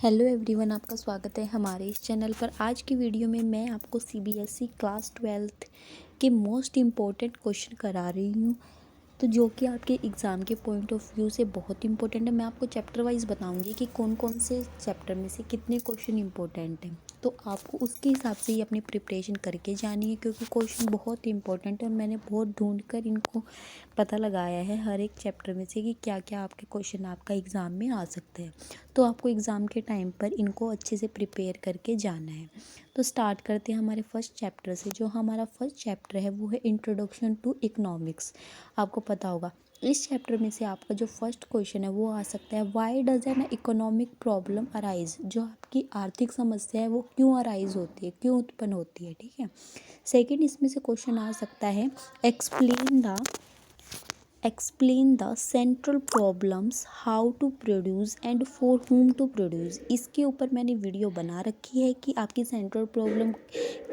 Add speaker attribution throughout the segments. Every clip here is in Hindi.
Speaker 1: हेलो एवरीवन, आपका स्वागत है हमारे इस चैनल पर। आज की वीडियो में मैं आपको सीबीएसई क्लास 12th के मोस्ट इम्पॉर्टेंट क्वेश्चन करा रही हूँ, तो जो कि आपके एग्ज़ाम के पॉइंट ऑफ व्यू से बहुत इंपॉर्टेंट है। मैं आपको चैप्टर वाइज बताऊंगी कि कौन कौन से चैप्टर में से कितने क्वेश्चन इंपॉर्टेंट हैं, तो आपको उसके हिसाब से ही अपनी प्रिपरेशन करके जानी है, क्योंकि क्वेश्चन बहुत इंपॉर्टेंट है और मैंने बहुत ढूंढ कर इनको पता लगाया है हर एक चैप्टर में से कि क्या क्या आपके क्वेश्चन आपका एग्ज़ाम में आ सकते हैं। तो आपको एग्ज़ाम के टाइम पर इनको अच्छे से प्रिपेयर करके जाना है। तो स्टार्ट करते हैं हमारे फर्स्ट चैप्टर से। जो हमारा फर्स्ट चैप्टर है वो है इंट्रोडक्शन टू इकोनॉमिक्स। आपको पता होगा इस चैप्टर में से आपका जो फर्स्ट क्वेश्चन है वो आ सकता है, why does an economic problem arise. जो आपकी आर्थिक समस्या है वो क्यों अराइज होती है, क्यों उत्पन्न होती है, ठीक है। सेकंड इसमें से क्वेश्चन आ सकता है, explain the central problems, how to produce and for whom to produce. इसके ऊपर मैंने वीडियो बना रखी है कि आपकी सेंट्रल प्रॉब्लम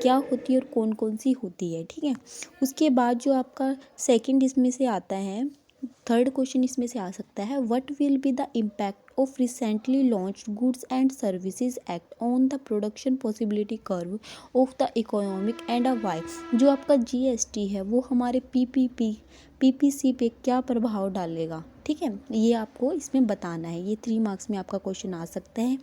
Speaker 1: क्या होती है और कौन कौन सी होती है, ठीक है। उसके बाद जो आपका सेकंड इसमें से आता है, थर्ड क्वेश्चन इसमें से आ सकता है, what will be the impact of recently launched goods and services act on the production possibility curve of the economic and a y. जो आपका जीएसटी है वो हमारे पीपीसी पे क्या प्रभाव डालेगा, ठीक है। ये आपको इसमें बताना है। ये 3 मार्क्स में आपका क्वेश्चन आ सकता है।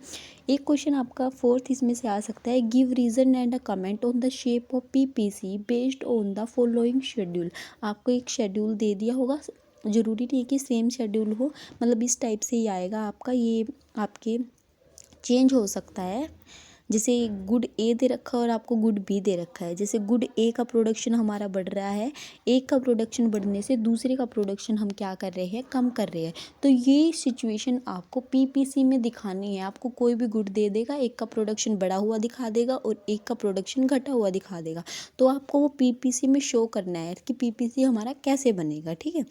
Speaker 1: एक क्वेश्चन आपका फोर्थ इसमें से आ सकता है, give reason and a comment on the shape of PPC based on the following schedule. आपको एक शेड्यूल दे दिया होगा, ज़रूरी नहीं है कि सेम शेड्यूल हो, मतलब इस टाइप से ही आएगा आपका। ये आपके चेंज हो सकता है। जैसे गुड ए दे रखा है और आपको गुड बी दे रखा है। जैसे गुड ए का प्रोडक्शन हमारा बढ़ रहा है, एक का प्रोडक्शन बढ़ने से दूसरे का प्रोडक्शन हम क्या कर रहे हैं, कम कर रहे हैं। तो ये सिचुएशन आपको पीपीसी में दिखानी है। आपको कोई भी गुड दे देगा, एक का प्रोडक्शन बढ़ा हुआ दिखा देगा और एक का प्रोडक्शन घटा हुआ दिखा देगा। तो आपको वो पीपीसी में शो करना है कि पीपीसी हमारा कैसे बनेगा, ठीक है।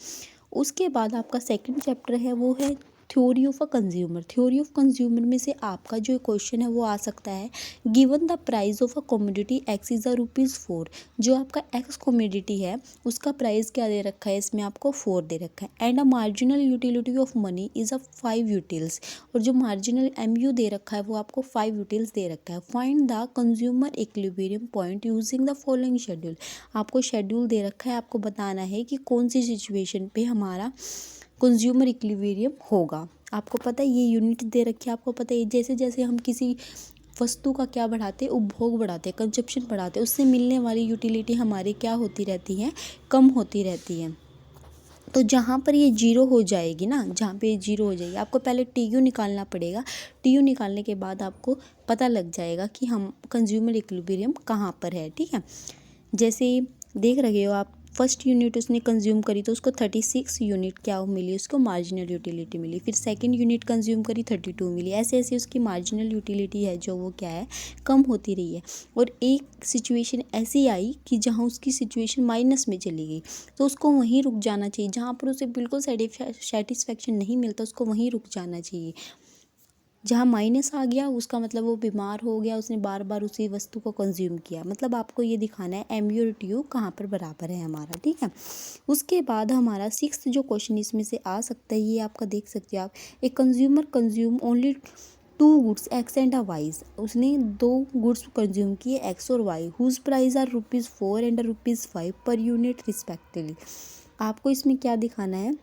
Speaker 1: उसके बाद आपका सेकंड चैप्टर है वो है theory of a consumer. Theory of consumer में से आपका जो क्वेश्चन है वो आ सकता है, given the price of a commodity x is a ₹4। जो आपका एक्स कमोडिटी है उसका प्राइस क्या दे रखा है, इसमें आपको 4 दे रखा है। And a marginal utility of money is a 5 utils. और जो मार्जिनल एमयू दे रखा है वो आपको 5 यूटिल्स दे रखा है। Find the consumer equilibrium point using the following schedule. आपको शेड्यूल दे रखा है, आपको बताना है कि कौन सी सिचुएशन पे हमारा कंज्यूमर इक्विलिब्रियम होगा। आपको पता है ये यूनिट दे रखी है, आपको पता है जैसे जैसे हम किसी वस्तु का क्या बढ़ाते हैं, उपभोग बढ़ाते हैं, कंजप्शन बढ़ाते हैं, उससे मिलने वाली यूटिलिटी हमारी क्या होती रहती है, कम होती रहती है। तो जहाँ पर ये जीरो हो जाएगी ना, जहाँ पे ये जीरो हो जाएगी, आपको पहले टीयू निकालना पड़ेगा। टीयू निकालने के बाद आपको पता लग जाएगा कि हम कंज्यूमर इक्विलिब्रियम कहाँ पर है, ठीक है। जैसे देख रहे हो आप, फर्स्ट यूनिट उसने कंज्यूम करी तो उसको 36 यूनिट क्या मिली, उसको मार्जिनल यूटिलिटी मिली। फिर सेकंड यूनिट कंज्यूम करी 32 मिली। ऐसे ऐसे उसकी मार्जिनल यूटिलिटी है जो वो क्या है, कम होती रही है। और एक सिचुएशन ऐसी आई कि जहाँ उसकी सिचुएशन माइनस में चली गई, तो उसको वहीं रुक जाना चाहिए। जहाँ पर उसे बिल्कुल सेटिस्फेक्शन नहीं मिलता उसको वहीं रुक जाना चाहिए। जहाँ माइनस आ गया उसका मतलब वो बीमार हो गया, उसने बार बार उसी वस्तु को कंज्यूम किया। मतलब आपको ये दिखाना है एम यू और टी यू कहाँ पर बराबर है हमारा, ठीक है। उसके बाद हमारा सिक्स्थ जो क्वेश्चन इसमें से आ सकता है, ये आपका देख सकते हो आप, a consumer consume only 2 goods x and a y's. उसने 2 गुड्स कंज्यूम किए, एक्स और y, whose price are ₹4 and ₹5 per unit respectively. आपको इसमें क्या दिखाना है,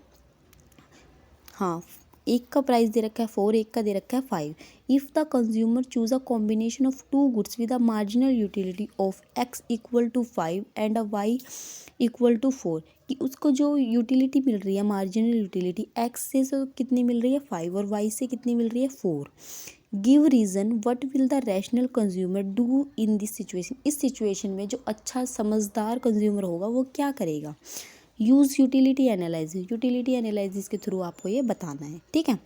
Speaker 1: हाँ, एक का प्राइस दे रखा है 4, एक का दे रखा है 5। If the consumer choose a combination of 2 goods with a marginal utility of x equal to 5 and a y equal to 4, कि उसको जो यूटिलिटी मिल रही है, मार्जिनल यूटिलिटी x से तो कितनी मिल रही है 5 और y से कितनी मिल रही है 4। Give reason what will the rational consumer do in this situation. इस सिचुएशन में जो अच्छा समझदार कंज्यूमर होगा वो क्या करेगा। Use utility analysis. Utility analysis के थ्रू आपको ये बताना है, ठीक है।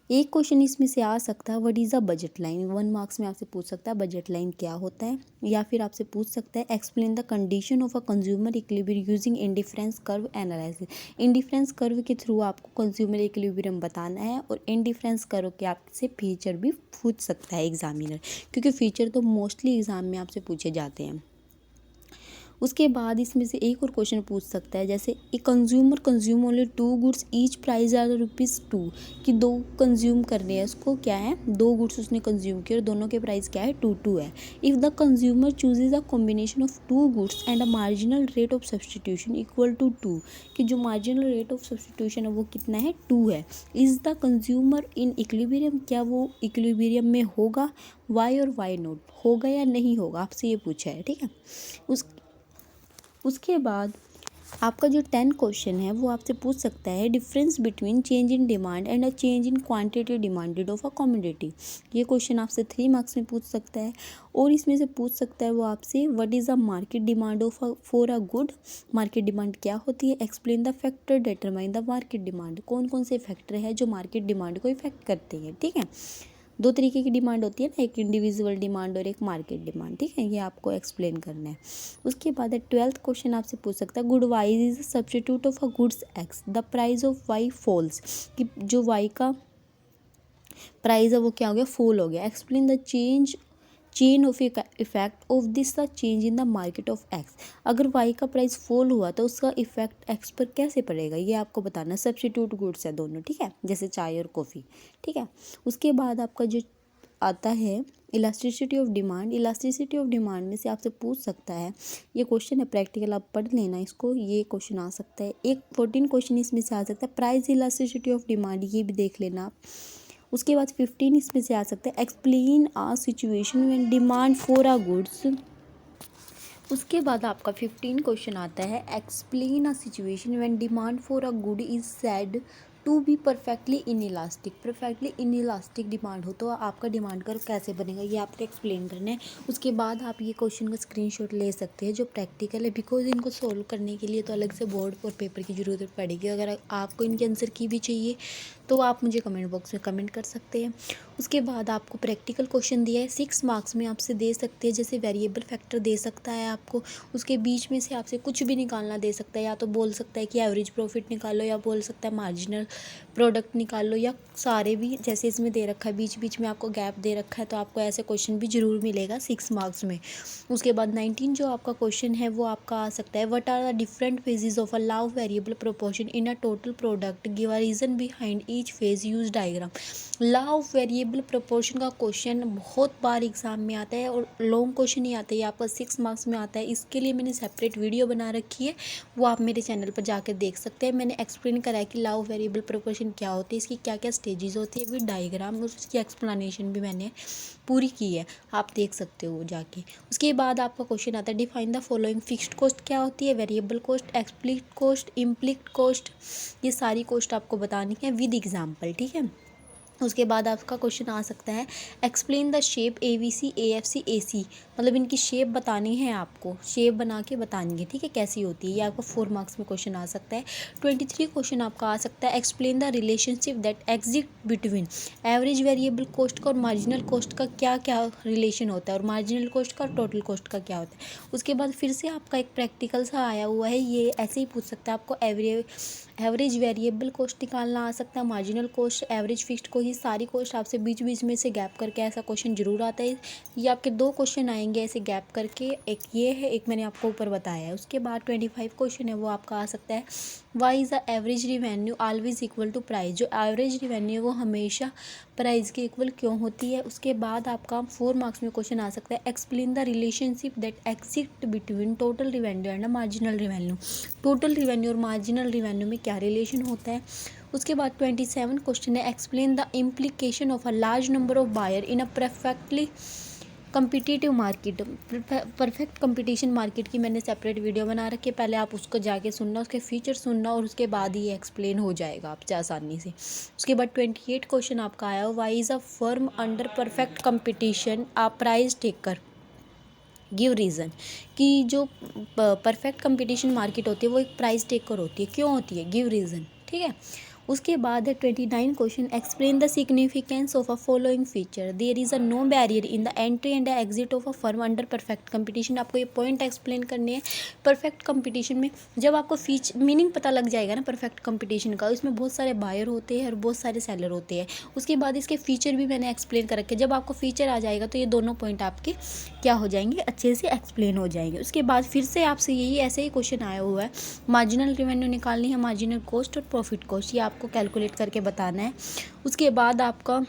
Speaker 1: एक क्वेश्चन इसमें से आ सकता है, what is a budget line. 1 marks में आपसे पूछ सकता है बजट लाइन क्या होता है। या फिर आपसे पूछ सकता है, explain the condition of a consumer equilibrium using indifference curve analysis. Indifference curve के थ्रू आपको कंज्यूमर इक्विलिब्रियम बताना है। और इंडिफरेंस कर्व के आपसे फीचर भी पूछ सकता है एग्जामिनर, क्योंकि फीचर तो मोस्टली एग्जाम में आपसे पूछे जाते हैं। उसके बाद इसमें से एक और क्वेश्चन पूछ सकता है, जैसे a consumer consume only 2 goods each price are ₹2, कि 2 कंज्यूम कर रहे हैं, उसको क्या है 2 गुड्स उसने कंज्यूम किए और दोनों के प्राइस क्या है 2 है। If the consumer chooses a combination of 2 goods and a marginal rate of substitution equal to 2, कि जो मार्जिनल रेट ऑफ सब्सटीट्यूशन है वो कितना है 2 है। Is the consumer in equilibrium, क्या वो इक्विलिब्रियम में होगा, वाई और वाई नॉट, होगा या नहीं होगा, आपसे ये पूछा है, ठीक है। उसके बाद आपका जो 10 क्वेश्चन है वो आपसे पूछ सकता है difference between change in demand and a change in quantity demanded of a commodity. ये क्वेश्चन आपसे 3 मार्क्स में पूछ सकता है। और इसमें से पूछ सकता है वो आपसे what is the market demand of for a good, market demand क्या होती है, explain the factor determine the market demand, कौन कौन से फैक्टर है जो मार्केट डिमांड को इफेक्ट करते हैं, ठीक है। 2 तरीके की डिमांड होती है ना, एक इंडिविजुअल डिमांड और एक मार्केट डिमांड, ठीक है, ये आपको एक्सप्लेन करना है। उसके बाद 12th क्वेश्चन आपसे पूछ सकता है good y is a substitute of a goods x, the price of y falls, कि जो वाई का प्राइस है वो क्या हो गया, फॉल हो गया। Explain the chain of effect of this the change in the market of x, अगर वाई का प्राइस फॉल हुआ तो उसका इफेक्ट एक्स पर कैसे पड़ेगा, ये आपको बताना। सब्स्टिट्यूट गुड्स है दोनों, ठीक है, जैसे चाय और कॉफ़ी, ठीक है। उसके बाद आपका जो आता है elasticity of demand, elasticity of demand में से आपसे पूछ सकता है, ये क्वेश्चन है प्रैक्टिकल, आप पढ़ लेना इसको, ये क्वेश्चन आ सकता है। एक 14 क्वेश्चन इसमें से आ सकता है, प्राइस इलास्टिसिटी ऑफ डिमांड, ये भी देख लेना आप। उसके बाद 15 इसमें से आ सकता है, explain a situation when demand for a goods. उसके बाद आपका 15 क्वेश्चन आता है, explain a situation when demand for a good is said to be perfectly inelastic, perfectly inelastic demand हो तो आपका डिमांड कर्व कैसे बनेगा, ये आपको एक्सप्लेन करना है। उसके बाद आप ये क्वेश्चन का स्क्रीनशॉट ले सकते हैं जो प्रैक्टिकल है, बिकॉज इनको सॉल्व करने के लिए तो अलग से बोर्ड और पेपर की ज़रूरत पड़ेगी। अगर आपको इनके आंसर की भी चाहिए तो आप मुझे कमेंट बॉक्स में कमेंट कर सकते हैं। उसके बाद आपको प्रैक्टिकल क्वेश्चन दिया है 6 मार्क्स में, आपसे दे सकते हैं, जैसे वेरिएबल फैक्टर दे सकता है आपको, उसके बीच में से आपसे कुछ भी निकालना दे सकता है, या तो बोल सकता है कि एवरेज प्रॉफिट निकालो, या बोल सकता है मार्जिनल प्रोडक्ट निकालो, या सारे भी, जैसे इसमें दे रखा है बीच बीच में आपको गैप दे रखा है, तो आपको ऐसे क्वेश्चन भी जरूर मिलेगा 6 मार्क्स में। उसके बाद 19 जो आपका क्वेश्चन है वो आपका आ सकता है, what are the different phases of a law variable proportion in a total product, give a reason behind each phase, use diagram. Law of variable proportion का क्वेश्चन बहुत बार एग्जाम में आता है और लॉन्ग क्वेश्चन ही आता है, ये आपका 6 मार्क्स में आता है। इसके लिए मैंने सेपरेट वीडियो बना रखी है, वो आप मेरे चैनल पर जाकर देख सकते हैं। मैंने एक्सप्लेन करा है कि लॉ ऑफ वेरिएबल प्रोपोर्शन क्या होती है, इसकी क्या क्या स्टेजेस होती है, विद डायग्राम, और उसकी एक्सप्लेनेशन भी मैंने पूरी की है, आप देख सकते हो जाके। उसके बाद आपका क्वेश्चन आता है, define the following, fixed cost क्या होती है, variable cost, explicit cost, implicit cost, ये सारी कॉस्ट आपको बतानी है विद एग्जाम्पल, ठीक है। उसके बाद आपका क्वेश्चन आ सकता है, explain the shape AVC AFC AC, मतलब इनकी शेप बतानी है आपको, शेप बना के बतानी है, ठीक है, कैसी होती है, ये आपको 4 मार्क्स में क्वेश्चन आ सकता है। 23 क्वेश्चन आपका आ सकता है, explain the relationship that exist between average variable cost का और मार्जिनल कॉस्ट का क्या क्या रिलेशन होता है, और मार्जिनल कॉस्ट का और टोटल कॉस्ट का क्या होता है। उसके बाद फिर से आपका एक प्रैक्टिकल सा आया हुआ है, ये ऐसे ही पूछ सकता है आपको, एवरेज वेरिएबल कॉस्ट निकालना आ सकता है, मार्जिनल कॉस्ट, एवरेज फिक्स्ड को, ही सारी कॉस्ट आपसे बीच बीच में से गैप करके ऐसा क्वेश्चन जरूर आता है। ये आपके 2 क्वेश्चन आएंगे ऐसे गैप करके, एक ये है, एक मैंने आपको ऊपर बताया है। उसके बाद 25 क्वेश्चन है वो आपका आ सकता है, why is the average revenue always equal to price, जो एवरेज रिवेन्यू वो हमेशा प्राइस के इक्वल क्यों होती है। उसके बाद आपका 4 मार्क्स में क्वेश्चन आ सकता है, explain the relationship that exist between total revenue and marginal revenue, total revenue और मार्जिनल रिवेन्यू में क्या रिलेशन होता है। उसके बाद 27 क्वेश्चन है, explain the implication of a large number of buyer in a perfectly competitive market, perfect competition market की मैंने सेपरेट वीडियो बना रखी है, पहले आप उसको जाके सुनना, उसके फीचर सुनना, और उसके बाद ही एक्सप्लेन हो जाएगा आपसे आसानी से। उसके बाद 28 क्वेश्चन आपका आया, why is a firm under perfect competition a price taker, give reason, कि जो परफेक्ट कंपटीशन मार्केट होती है वो एक प्राइस टेकर होती है, क्यों होती है, गिव रीज़न, ठीक है। उसके बाद है 29 question, explain the significance of a following feature, there is a no barrier in the entry and exit of a firm under perfect competition. आपको ये पॉइंट एक्सप्लेन करने हैं। परफेक्ट कंपटीशन में जब आपको मीनिंग पता लग जाएगा ना परफेक्ट कंपटीशन का, इसमें बहुत सारे बायर होते हैं और बहुत सारे सेलर होते हैं। उसके बाद इसके फीचर भी मैंने एक्सप्लेन कर रखे। जब आपको फीचर आ जाएगा तो ये दोनों पॉइंट आपके क्या हो जाएंगे, अच्छे से एक्सप्लेन हो जाएंगे। उसके बाद फिर से आपसे यही ऐसे ही क्वेश्चन आया हुआ है, मार्जिनल रेवेन्यू निकालनी है, मार्जिनल कॉस्ट और प्रॉफिट कॉस्ट, ये आपको कैलकुलेट करके बताना है। उसके बाद आपका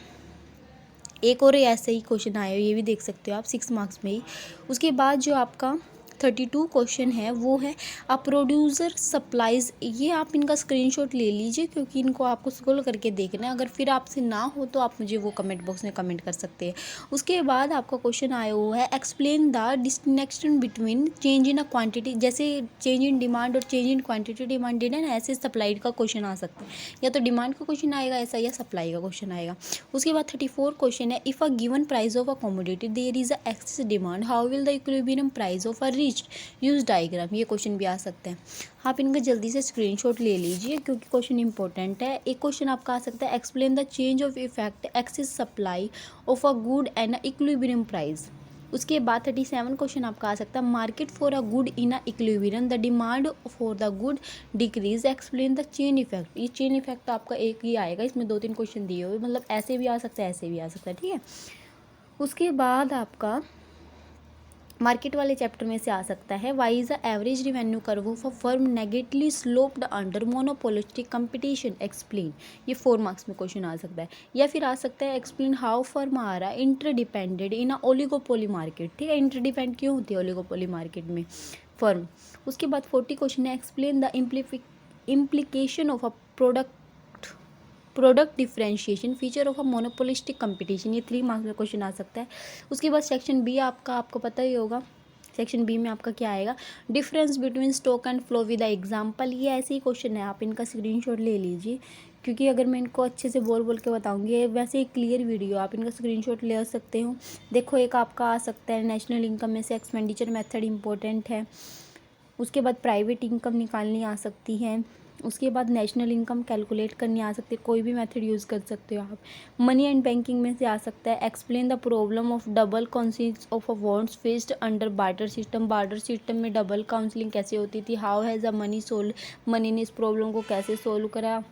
Speaker 1: एक और ऐसे ही क्वेश्चन आया है, ये भी देख सकते हो आप 6 मार्क्स में ही। उसके बाद जो आपका 32 क्वेश्चन है वो है अ प्रोड्यूसर सप्लाइज, ये आप इनका स्क्रीनशॉट ले लीजिए क्योंकि इनको आपको स्क्रॉल करके देखना है। अगर फिर आपसे ना हो तो आप मुझे वो कमेंट बॉक्स में कमेंट कर सकते हैं। उसके बाद आपका क्वेश्चन आया हुआ है explain the distinction between change in a quantity, जैसे चेंज इन डिमांड और चेंज इन क्वांटिटी डिमांडेड है ना, ऐसे सप्लाई का क्वेश्चन आ सकता है, या तो डिमांड का क्वेश्चन आएगा ऐसा या सप्लाई का क्वेश्चन आएगा। उसके बाद 34 क्वेश्चन है if a given price of a commodity there is a excess demand how will the equilibrium price of a reached, use diagram, ये क्वेश्चन भी आ सकते हैं। आप इनका जल्दी से स्क्रीनशॉट ले लीजिए क्योंकि क्वेश्चन इंपॉर्टेंट है। एक क्वेश्चन आपका आ सकता है explain the change of effect excess supply of a good and equilibrium price. उसके बाद 37 क्वेश्चन आपका आ सकता है market for a good in a equilibrium, the demand for the good decrease, explain the chain effect. ये चेन इफेक्ट आपका एक ही आएगा, इसमें 2-3 क्वेश्चन दिए हुए, मतलब ऐसे भी आ सकता है ऐसे भी आ सकता है, ठीक है। उसके बाद आपका मार्केट वाले चैप्टर में से आ सकता है why is the average revenue curve of a firm negatively sloped under monopolistic competition, explain, ये 4 मार्क्स में क्वेश्चन आ सकता है। या फिर आ सकता है explain how firm are interdependent in a oligopoly market, ठीक है, इंटरडिपेंड क्यों होती है ओलिगोपोली मार्केट में फर्म। उसके बाद 40 क्वेश्चन है explain the implication of a product differentiation feature of a monopolistic competition, ये 3 मार्क्स में क्वेश्चन आ सकता है। उसके बाद सेक्शन बी आपका, आपको पता ही होगा सेक्शन बी में आपका क्या आएगा, difference between stock and flow with example, ये ऐसे ही क्वेश्चन है, आप इनका स्क्रीनशॉट ले लीजिए क्योंकि अगर मैं इनको अच्छे से बोल बोल के बताऊंगी, वैसे एक क्लियर वीडियो, आप इनका स्क्रीनशॉट ले सकते हो। देखो एक आपका आ सकता है नेशनल इनकम में से एक्सपेंडिचर मेथड इंपॉर्टेंट है। उसके बाद प्राइवेट इनकम निकालनी आ सकती है। उसके बाद नेशनल इनकम कैलकुलेट करनी आ सकती है, कोई भी मेथड यूज़ कर सकते हो आप। मनी एंड बैंकिंग में से आ सकता है explain the problem of double council of a bonds faced under barter system, barter system में डबल काउंसलिंग कैसे होती थी, how has a money solve, money ने इस प्रॉब्लम को कैसे सोल्व करा।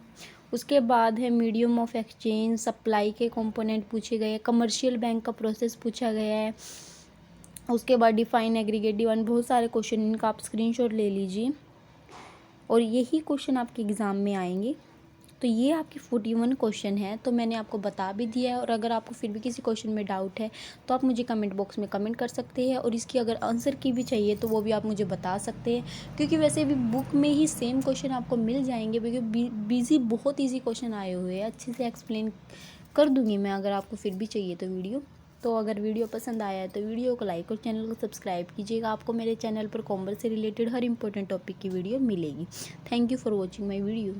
Speaker 1: उसके बाद है मीडियम ऑफ एक्सचेंज, सप्लाई के कंपोनेंट पूछे गए हैं, कमर्शियल बैंक का प्रोसेस पूछा गया है। उसके बाद डिफाइन एग्रीगेट डिमांड, बहुत सारे क्वेश्चन, इनका आप स्क्रीनशॉट ले लीजिए और यही क्वेश्चन आपके एग्ज़ाम में आएंगे। तो ये आपकी 41 क्वेश्चन है, तो मैंने आपको बता भी दिया है। और अगर आपको फिर भी किसी क्वेश्चन में डाउट है तो आप मुझे कमेंट बॉक्स में कमेंट कर सकते हैं, और इसकी अगर आंसर की भी चाहिए तो वो भी आप मुझे बता सकते हैं, क्योंकि वैसे भी बुक में ही सेम क्वेश्चन आपको मिल जाएंगे, क्योंकि बिजी बहुत ईजी क्वेश्चन आए हुए हैं, अच्छे से एक्सप्लेन कर दूँगी मैं अगर आपको फिर भी चाहिए तो वीडियो। तो अगर वीडियो पसंद आया है तो वीडियो को लाइक और चैनल को सब्सक्राइब कीजिएगा, आपको मेरे चैनल पर कॉमर्स से रिलेटेड हर इंपॉर्टेंट टॉपिक की वीडियो मिलेगी। Thank you for watching my video.